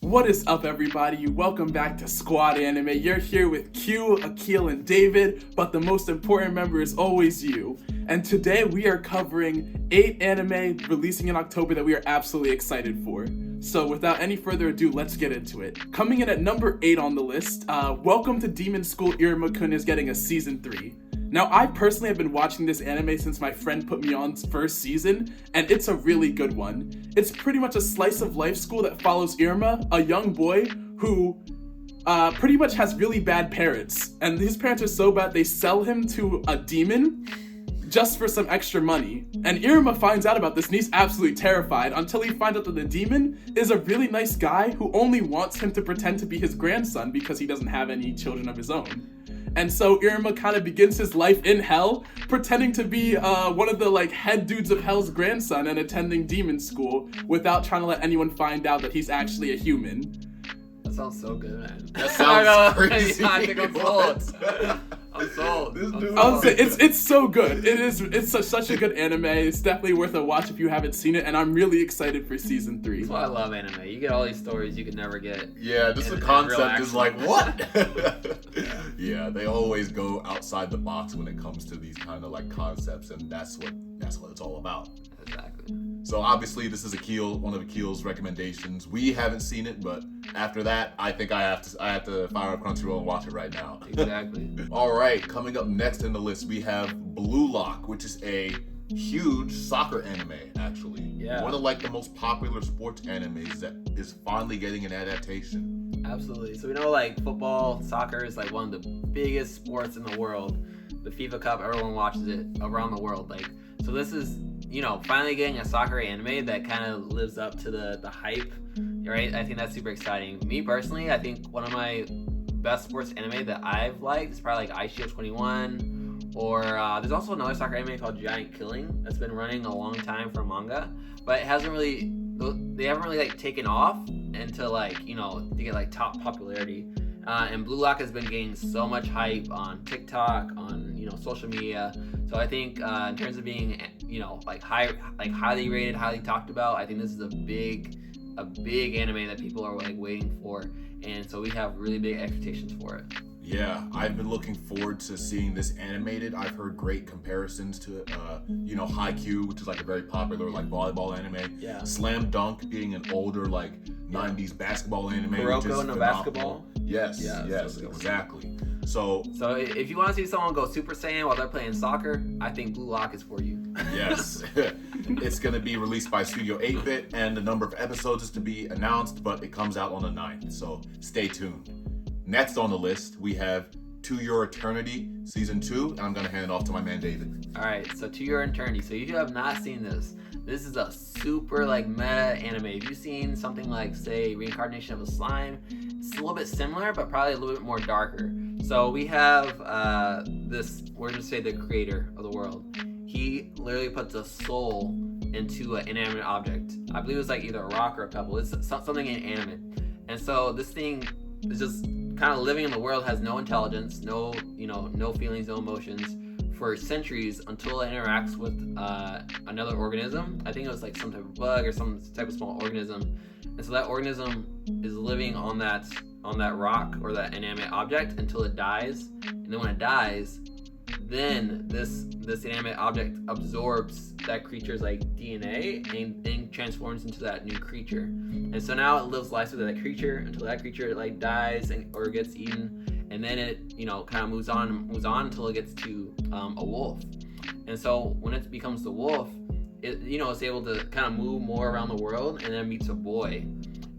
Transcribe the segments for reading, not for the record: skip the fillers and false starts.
What is up, everybody? Welcome back to Squad Anime. You're here with Q, Akil, and David, but the most important member is always you. And today we are covering 8 anime releasing in October that we are absolutely excited for. So without any further ado, let's get into it. Coming in at number 8 on the list, Welcome to Demon School Iruma-kun is getting a season 3. Now, I personally have been watching this anime since my friend put me on first season, and it's a really good one. It's pretty much a slice of life school that follows Iruma, a young boy who pretty much has really bad parents. And his parents are so bad they sell him to a demon just for some extra money. And Iruma finds out about this and he's absolutely terrified until he finds out that the demon is a really nice guy who only wants him to pretend to be his grandson because he doesn't have any children of his own. And so Iruma kind of begins his life in hell, pretending to be one of the head dudes of hell's grandson and attending demon school without trying to let anyone find out that he's actually a human. That sounds so good, man. That sounds crazy. I think I'm sold. I'm sold. I'll say it's so good. It's such a good anime. It's definitely worth a watch if you haven't seen it, and I'm really excited for season 3. That's why I love anime. You get all these stories you could never get. Yeah, just the concept is like, what? Yeah, they always go outside the box when it comes to these kind of concepts, and that's what it's all about. Exactly. So obviously this is one of Akil's recommendations. We haven't seen it, but after that, I think I have to fire up Crunchyroll and watch it right now. Exactly. All right, coming up next in the list, we have Blue Lock, which is a huge soccer anime, actually. Yeah. One of the most popular sports animes that is finally getting an adaptation. Absolutely. So we know football, soccer is one of the biggest sports in the world. The FIFA Cup, everyone watches it around the world. So this is, finally getting a soccer anime that kind of lives up to the hype, right? I think that's super exciting. Me personally, I think one of my best sports anime that I've liked is probably Ice Shield 21, or there's also another soccer anime called Giant Killing that's been running a long time for manga, but they haven't really taken off into to get top popularity. And Blue Lock has been getting so much hype on TikTok, on social media. So I think in terms of being highly rated, highly talked about, I think this is a big anime that people are waiting for, and so we have really big expectations for it. Yeah, I've been looking forward to seeing this animated. I've heard great comparisons to it. Haikyuu, which is a very popular volleyball anime. Yeah. Slam Dunk being an older 90s basketball anime. Kuroko no Basketball. Yes, yeah, yes, exactly. So if you want to see someone go Super Saiyan while they're playing soccer, I think Blue Lock is for you. Yes. It's going to be released by Studio 8-Bit, and the number of episodes is to be announced, but it comes out on the 9th, so stay tuned. Next on the list, we have To Your Eternity Season 2, and I'm going to hand it off to my man David. Alright, so To Your Eternity. So if you have not seen this is a super meta anime. If you've seen something say Reincarnation of a Slime, it's a little bit similar, but probably a little bit more darker. So we have we're going to say the creator of the world. He literally puts a soul into an inanimate object. I believe it's either a rock or a pebble. It's something inanimate. And so this thing is just kind of living in the world, has no intelligence, no feelings, no emotions for centuries until it interacts with another organism. I think it was some type of bug or some type of small organism. And so that organism is living on that rock or that inanimate object until it dies. And then when it dies, then this inanimate object absorbs that creature's DNA and then transforms into that new creature. And so now it lives life with that creature until that creature dies or gets eaten, and then it kind of moves on until it gets to a wolf. And so when it becomes the wolf, it's able to kind of move more around the world, and then meets a boy.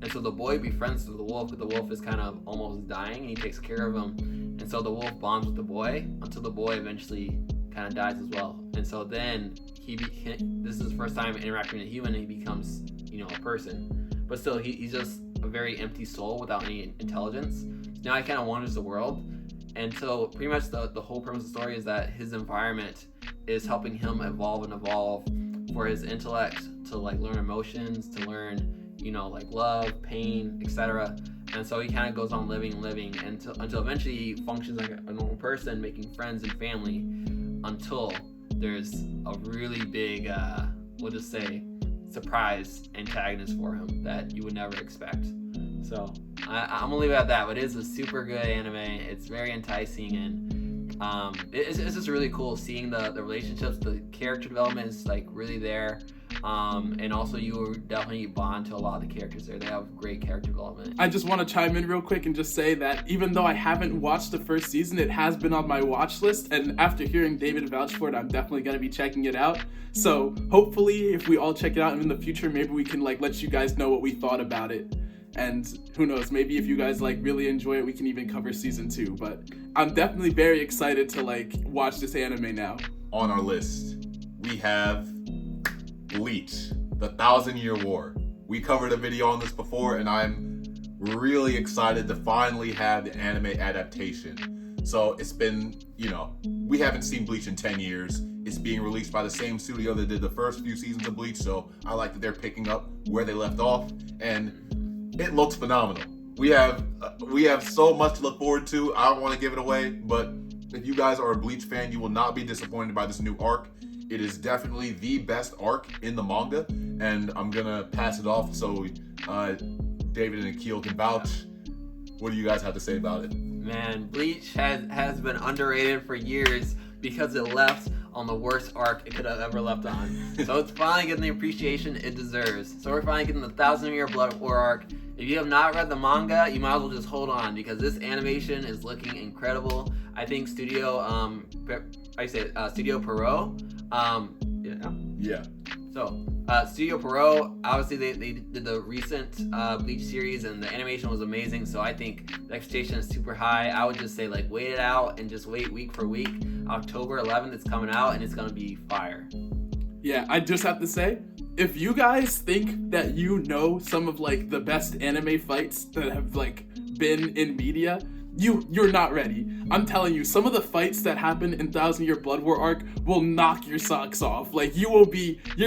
And so the boy befriends the wolf, but the wolf is kind of almost dying, and he takes care of him. And so the wolf bonds with the boy until the boy eventually kind of dies as well. And so then this is his first time interacting with a human, and he becomes, a person. But still, he's just a very empty soul without any intelligence. Now he kind of wanders the world. And so pretty much the whole premise of the story is that his environment is helping him evolve for his intellect to learn emotions, to learn love, pain, etc. And so he kind of goes on living until eventually he functions like a normal person, making friends and family, until there's a really big, we'll just say, surprise antagonist for him that you would never expect. So I'm gonna leave it at that. But it is a super good anime. It's very enticing, and it's just really cool seeing the relationships, the character development is like really there. And also you will definitely bond to a lot of the characters there. They have great character development. I just want to chime in real quick and just say that even though I haven't watched the first season, it has been on my watch list, and after hearing David vouch for it, I'm definitely going to be checking it out. So hopefully if we all check it out in the future, maybe we can like let you guys know what we thought about it. And who knows, maybe if you guys like really enjoy it, we can even cover season 2. But I'm definitely very excited to like watch this anime now. On our list, we have Bleach, the 1,000-Year War. We covered a video on this before, and I'm really excited to finally have the anime adaptation. So it's been, we haven't seen Bleach in 10 years. It's being released by the same studio that did the first few seasons of Bleach, so I like that they're picking up where they left off, and it looks phenomenal. We have so much to look forward to. I don't want to give it away, but if you guys are a Bleach fan, you will not be disappointed by this new arc. It is definitely the best arc in the manga, and I'm gonna pass it off so David and Akil can vouch. What do you guys have to say about it? Man, Bleach has been underrated for years because it left on the worst arc it could have ever left on. So it's finally getting the appreciation it deserves. So we're finally getting the 1,000-Year Blood War arc. If you have not read the manga, you might as well just hold on because this animation is looking incredible. I think Studio Perot. Yeah. So, Studio Perot, obviously they did the recent Bleach series and the animation was amazing, so I think the expectation is super high. I would just say like wait it out and just wait week for week. October 11th it's coming out and it's gonna be fire. Yeah, I just have to say, if you guys think that you know some of like the best anime fights that have like been in media, you're not ready. I'm telling you, some of the fights that happen in 1,000-Year Blood War arc will knock your socks off. Like you're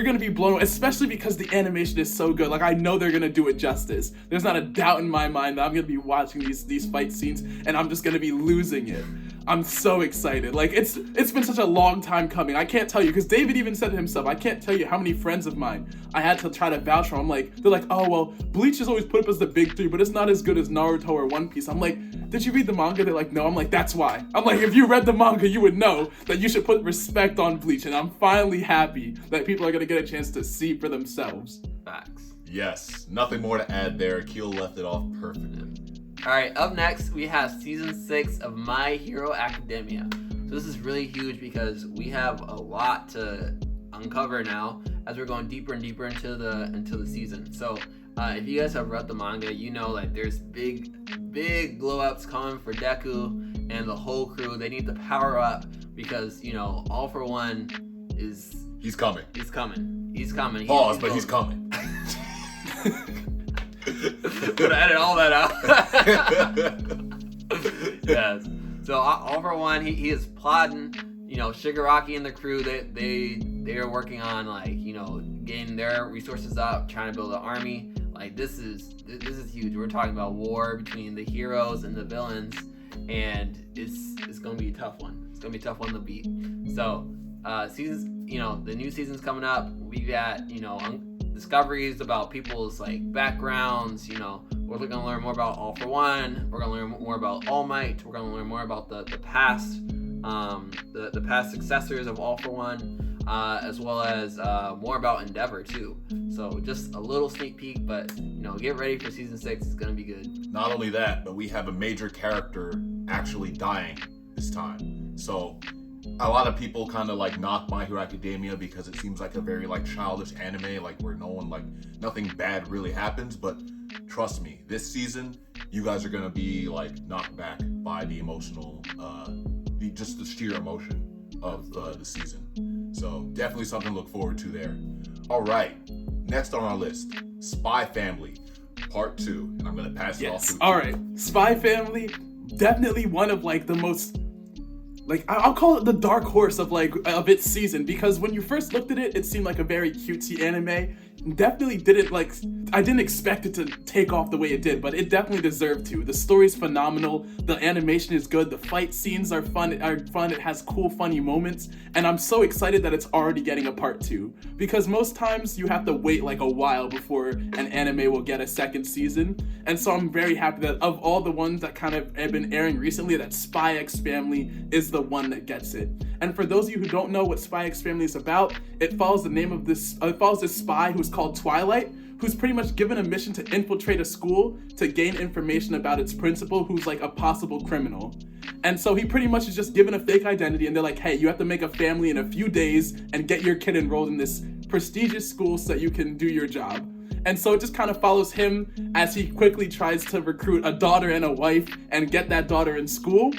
gonna be blown away, especially because the animation is so good. Like I know they're gonna do it justice. There's not a doubt in my mind that I'm gonna be watching these fight scenes and I'm just gonna be losing it. I'm so excited. Like it's been such a long time coming. I can't tell you, because David even said it himself, I can't tell you how many friends of mine I had to try to vouch for. They're like, oh well, Bleach is always put up as the big 3, but it's not as good as Naruto or One Piece. I'm like, did you read the manga? They're like, no. I'm like, that's why. I'm like, if you read the manga, you would know that you should put respect on Bleach, and I'm finally happy that people are gonna get a chance to see for themselves. Facts. Yes, nothing more to add there. Akil left it off perfectly. Alright, up next we have season 6 of My Hero Academia. So this is really huge because we have a lot to uncover now as we're going deeper and deeper into the season. So if you guys have read the manga, you know like there's big glow ups coming for Deku and the whole crew. They need to power up because All For One is He's coming. He's coming. Pause, but he's coming. Could edit all that out. Yes. So All For One, he is plotting. Shigaraki and the crew, they are working on getting their resources up, trying to build an army. Like this is huge. We're talking about war between the heroes and the villains, and it's gonna be a tough one. It's gonna be a tough one to beat. So seasons, the new season's coming up. We got discoveries about people's backgrounds. We're gonna learn more about All For One. We're gonna learn more about All Might. We're gonna learn more about the past, the past successors of All For One, as well as more about Endeavor too. So just a little sneak peek, but get ready for season 6. It's gonna be good. Not only that, but we have a major character actually dying this time. So a lot of people kind of knock My Hero Academia because it seems like a very childish anime, where nothing bad really happens. But trust me, this season you guys are gonna be knocked back by the emotional, just the sheer emotion of the season. So definitely something to look forward to there. All right, next on our list, Spy Family Part 2, and I'm gonna pass it off to All right, Spy Family, definitely one of the most. I'll call it the dark horse of its season, because when you first looked at it, it seemed like a very cutesy anime. definitely didn't I didn't expect it to take off the way it did, but it definitely deserved to. The story's phenomenal, the animation is good, the fight scenes are fun, it has cool funny moments, and I'm so excited that it's already getting a part 2, because most times you have to wait like a while before an anime will get a second season. And so I'm very happy that of all the ones that kind of have been airing recently, that Spy X Family is the one that gets it. And for those of you who don't know what Spy X Family is about, it follows this spy who's called Twilight, who's pretty much given a mission to infiltrate a school to gain information about its principal, who's like a possible criminal. And so he pretty much is just given a fake identity, and they're like, hey, you have to make a family in a few days and get your kid enrolled in this prestigious school so that you can do your job. And so it just kind of follows him as he quickly tries to recruit a daughter and a wife and get that daughter in school.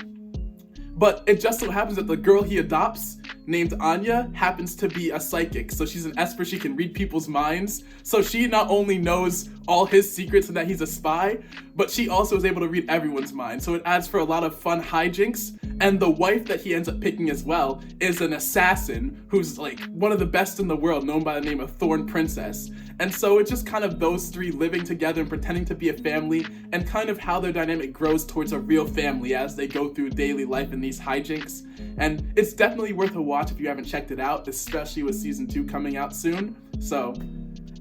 But it just so happens that the girl he adopts, named Anya, happens to be a psychic. So she's an esper, she can read people's minds. So she not only knows all his secrets and that he's a spy, but she also is able to read everyone's mind. So it adds for a lot of fun hijinks. And the wife that he ends up picking as well is an assassin who's like one of the best in the world, known by the name of Thorn Princess. And so it's just kind of those three living together and pretending to be a family, and kind of how their dynamic grows towards a real family as they go through daily life in these hijinks. And it's definitely worth a watch if you haven't checked it out, especially with season 2 coming out soon. So,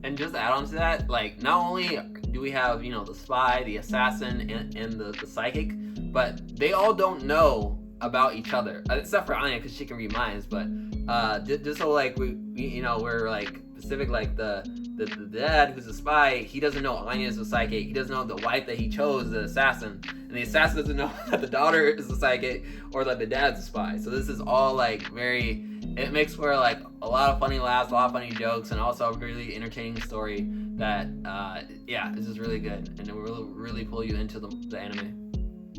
and just to add on to that, like, not only do we have, the spy, the assassin, and the psychic, but they all don't know about each other, except for Anya, because she can read minds. But just so like we're like specific, like the dad who's a spy, he doesn't know Anya's a psychic. He doesn't know the wife that he chose, the assassin, and the assassin doesn't know that the daughter is a psychic or that the dad's a spy. So this is all like it makes for like a lot of funny laughs, a lot of funny jokes, and also a really entertaining story that this is really good, and it will really pull you into the anime.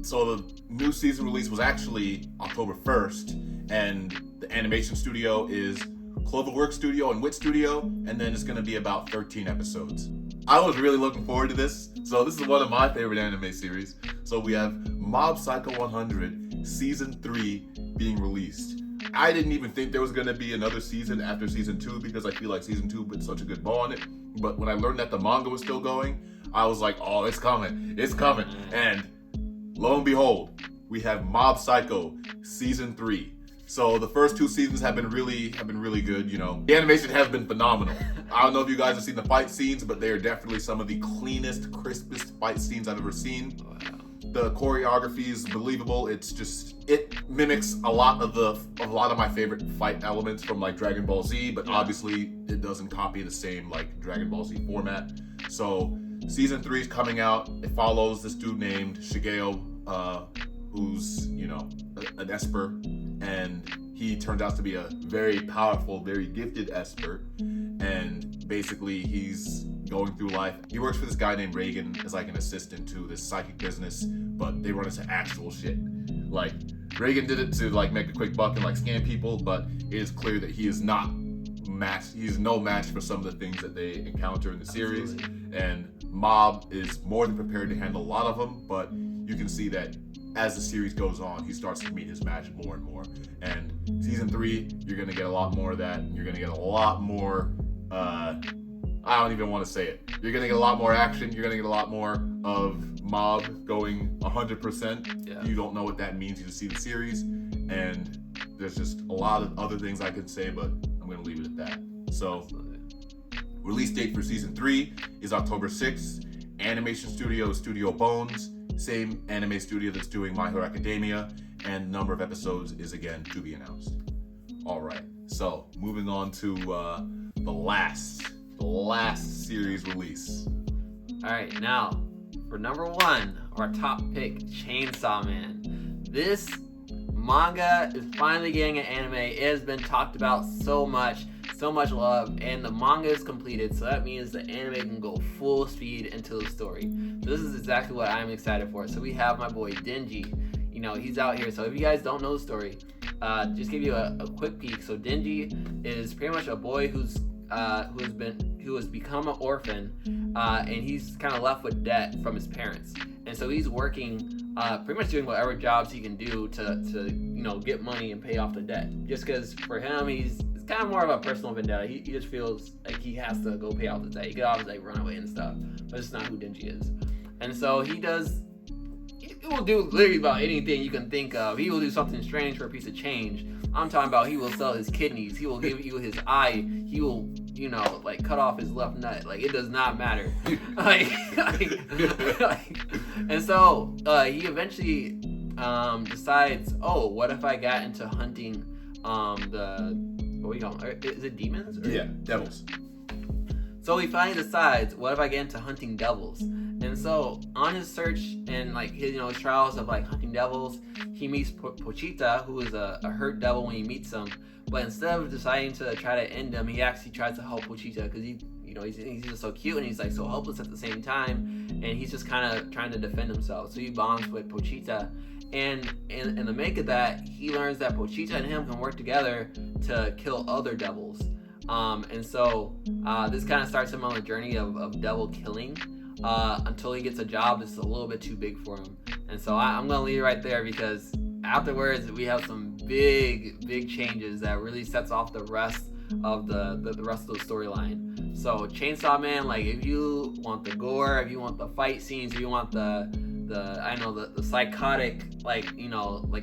So the new season release was actually October 1st, and the animation studio is Cloverworks Studio and Wit Studio, and then it's going to be about 13 episodes. I was really looking forward to this. So this is one of my favorite anime series. So we have Mob Psycho 100 Season 3 being released. I didn't even think there was going to be another season after Season 2 because I feel like Season 2 put such a good ball on it. But when I learned that the manga was still going, I was like, oh, it's coming. It's coming. And lo and behold, we have Mob Psycho Season 3. So the first 2 seasons have been really good, The animation has been phenomenal. I don't know if you guys have seen the fight scenes, but they are definitely some of the cleanest, crispest fight scenes I've ever seen. Wow. The choreography is believable. It mimics a lot of my favorite fight elements from like Dragon Ball Z, but obviously it doesn't copy the same like Dragon Ball Z format. So season 3 is coming out. It follows this dude named Shigeo, who's an esper, and he turns out to be a very powerful, very gifted esper, and basically he's going through life. He works for this guy named Reagan as like an assistant to this psychic business, but they run into actual shit. Like, Reagan did it to like make a quick buck and like scam people, but it is clear that he is no match for some of the things that they encounter in the series. Absolutely. And Mob is more than prepared to handle a lot of them, but you can see that as the series goes on, he starts to meet his match more and more. And season 3, you're gonna get a lot more of that, and you're gonna get a lot more, I don't even want to say it. You're gonna get a lot more action, you're gonna get a lot more of Mob going 100%. Yeah. You don't know what that means, you just see the series, and there's just a lot of other things I could say, but I'm gonna leave it at that. So, release date for season 3 is October 6th. Animation studio is Studio Bones, same anime studio that's doing My Hero Academia, and number of episodes is again to be announced. All right, so moving on to the last series release. All right, now for number 1, our top pick, Chainsaw Man. This manga is finally getting an anime. It has been talked about so much love, and the manga is completed, so that means the anime can go full speed into the story. So this is exactly what I'm excited for. So we have my boy Denji. He's out here. So if you guys don't know the story, just give you a quick peek. So Denji is pretty much a boy who has become an orphan, and he's kind of left with debt from his parents, and so he's working, pretty much doing whatever jobs he can do to get money and pay off the debt. Just because for him, it's it's kind of more of a personal vendetta. He just feels like he has to go pay off the debt. He could always like run away and stuff, but it's not who Denji is. And so he will do literally about anything you can think of. He will do something strange for a piece of change. I'm talking about he will sell his kidneys. He will give you his eye. He will, like cut off his left nut. Like, it does not matter. And so he eventually decides, oh, what if I got into hunting what do you call them? Is it demons? Yeah, devils. So he finally decides, what if I get into hunting devils? And so on his search and like his trials of like hunting devils, he meets Pochita, who is a hurt devil when he meets him. But instead of deciding to try to end him, he actually tries to help Pochita because he's just so cute and he's like so helpless at the same time, and he's just kind of trying to defend himself. So he bonds with Pochita, and in the make of that, he learns that Pochita and him can work together to kill other devils. And so this kind of starts him on a journey of devil killing until he gets a job that's a little bit too big for him. And so I'm going to leave it right there because afterwards we have some big changes that really sets off the rest of the rest of the storyline. So Chainsaw Man, like if you want the gore, if you want the fight scenes, if you want the psychotic, like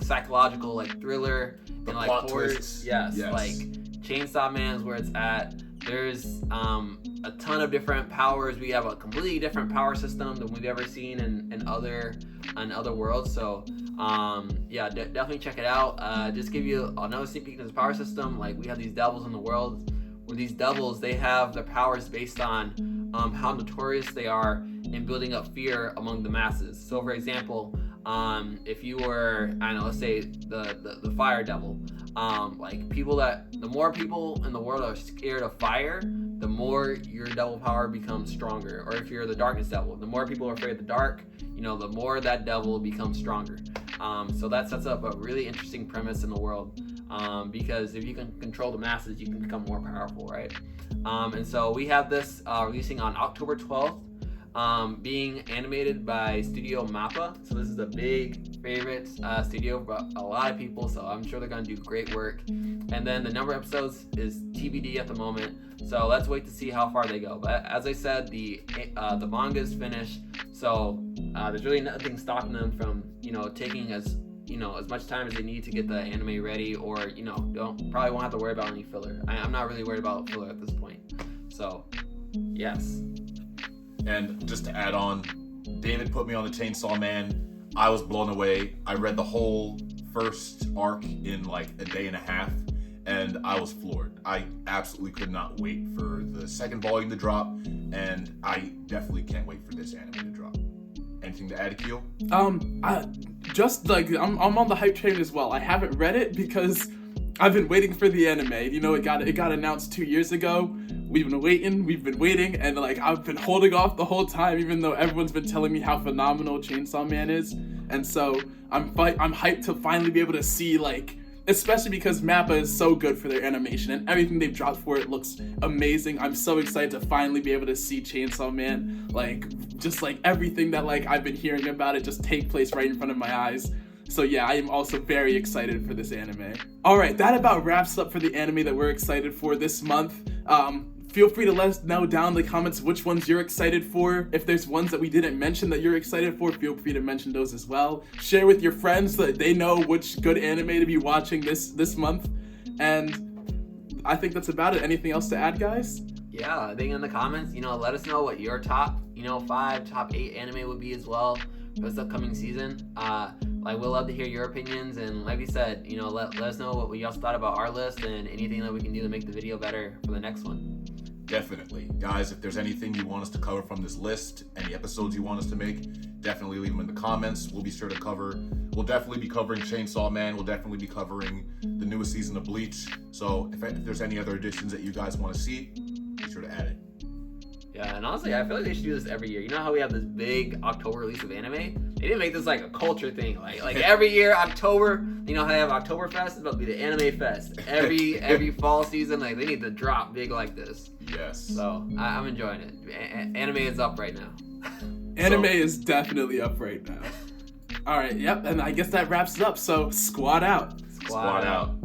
psychological, like thriller the and like plot horror, twists. yes, like Chainsaw Man is where it's at. There's a ton of different powers. We have a completely different power system than we've ever seen in other worlds. So definitely check it out. Just give you another sneak peek into the power system. Like we have these devils in the world, where these devils, they have their powers based on how notorious they are in building up fear among the masses. So for example, if you were, let's say the fire devil, the more people in the world are scared of fire, the more your devil power becomes stronger. Or if you're the darkness devil, the more people are afraid of the dark, the more that devil becomes stronger. So that sets up a really interesting premise in the world, because if you can control the masses, you can become more powerful, right? And so we have this releasing on October 12th. Being animated by Studio Mappa. So this is a big favorite studio for a lot of people, so I'm sure they're going to do great work. And then the number of episodes is TBD at the moment, so let's wait to see how far they go. But as I said, the manga is finished, so there's really nothing stopping them from taking as much time as they need to get the anime ready, or probably won't have to worry about any filler. I'm not really worried about filler at this point. So yes. And just to add on, David put me on the Chainsaw Man. I was blown away. I read the whole first arc in like a day and a half, and I was floored. I absolutely could not wait for the second volume to drop, and I definitely can't wait for this anime to drop. Anything to add, Akil? I'm on the hype train as well. I haven't read it because I've been waiting for the anime. It got announced 2 years ago. We've been waiting, and like I've been holding off the whole time, even though everyone's been telling me how phenomenal Chainsaw Man is. And so I'm hyped to finally be able to see, like, especially because Mappa is so good for their animation and everything they've dropped for it looks amazing. I'm so excited to finally be able to see Chainsaw Man, like just like everything that like I've been hearing about it just take place right in front of my eyes. So yeah, I am also very excited for this anime. Alright, that about wraps up for the anime that we're excited for this month. Feel free to let us know down in the comments which ones you're excited for. If there's ones that we didn't mention that you're excited for, feel free to mention those as well. Share with your friends so that they know which good anime to be watching this month. And I think that's about it. Anything else to add, guys? Yeah, I think in the comments, let us know what your top, 5, top 8 anime would be as well for this upcoming season. We'd love to hear your opinions, and like we said, let us know what y'all thought about our list and anything that we can do to make the video better for the next one. Definitely. Guys, if there's anything you want us to cover from this list, any episodes you want us to make, definitely leave them in the comments. We'll be sure to cover. We'll definitely be covering Chainsaw Man. We'll definitely be covering the newest season of Bleach. So if there's any other additions that you guys want to see, be sure to add it. Yeah, and honestly, I feel like they should do this every year. You know how we have this big October release of anime? They didn't make this like a culture thing. Like every year, October, how they have Oktoberfest? It's about to be the anime fest. Every fall season, like they need to drop big like this. Yes. So I'm enjoying it. Anime is up right now. Anime is definitely up right now. All right, yep, and I guess that wraps it up. So squad out. Squad out.